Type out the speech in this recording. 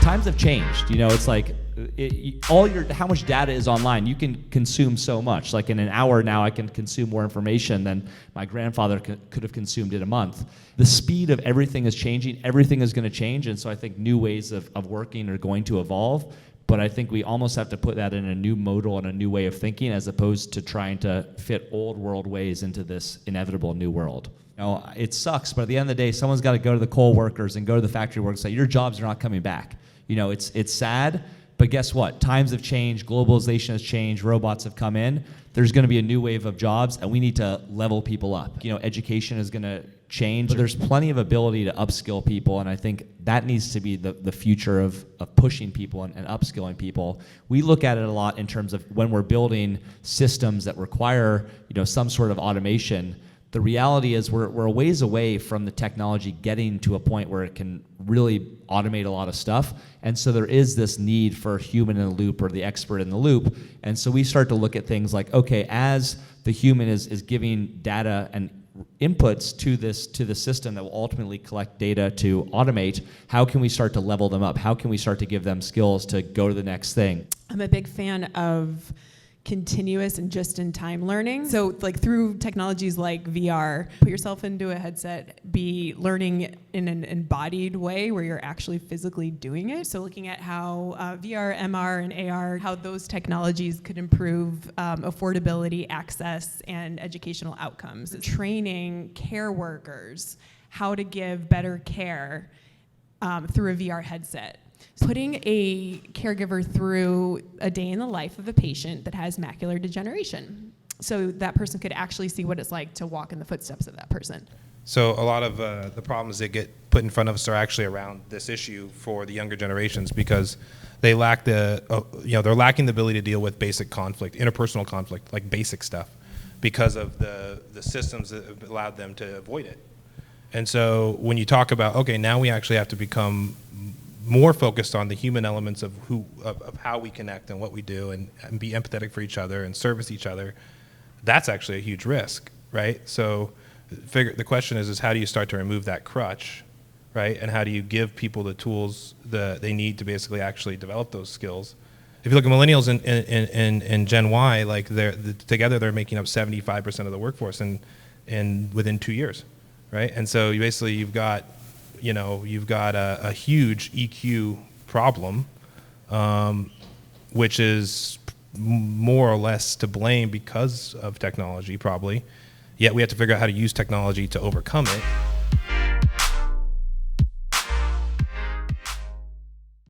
times have changed. It's like how much data is online. You can consume so much. Like in an hour now, I can consume more information than my grandfather could have consumed in a month. The speed of everything is changing. Everything is going to change, and so I think new ways of working are going to evolve. But I think we almost have to put that in a new modal and a new way of thinking, as opposed to trying to fit old world ways into this inevitable new world. It sucks, but at the end of the day, someone's got to go to the coal workers and go to the factory workers and say, your jobs are not coming back. It's sad, but guess what? Times have changed, globalization has changed, robots have come in. There's going to be a new wave of jobs, and we need to level people up. Education is going to change, but there's plenty of ability to upskill people, and I think that needs to be the future of pushing people and upskilling people. We look at it a lot in terms of when we're building systems that require some sort of automation. The reality is we're a ways away from the technology getting to a point where it can really automate a lot of stuff. And so there is this need for human in the loop or the expert in the loop. And so we start to look at things like, okay, as the human is giving data and inputs to the system that will ultimately collect data to automate, how can we start to level them up? How can we start to give them skills to go to the next thing? I'm a big fan of continuous and just-in-time learning. So like through technologies like VR, put yourself into a headset, be learning in an embodied way where you're actually physically doing it. So looking at how VR, MR, and AR, how those technologies could improve affordability, access, and educational outcomes. Training care workers how to give better care through a VR headset. Putting a caregiver through a day in the life of a patient that has macular degeneration, so that person could actually see what it's like to walk in the footsteps of that person. So a lot of the problems that get put in front of us are actually around this issue for the younger generations, because they lack they're lacking the ability to deal with basic conflict, interpersonal conflict, like basic stuff, because of the systems that have allowed them to avoid it. And so when you talk about, okay, now we actually have to become more focused on the human elements of how we connect and what we do, and be empathetic for each other and service each other, that's actually a huge risk, right? So the question is how do you start to remove that crutch, right? And how do you give people the tools that they need to basically actually develop those skills? If you look at millennials and Gen Y, like together they're making up 75% of the workforce in within 2 years, right? And so you've got a huge EQ problem, which is more or less to blame because of technology, probably. Yet we have to figure out how to use technology to overcome it.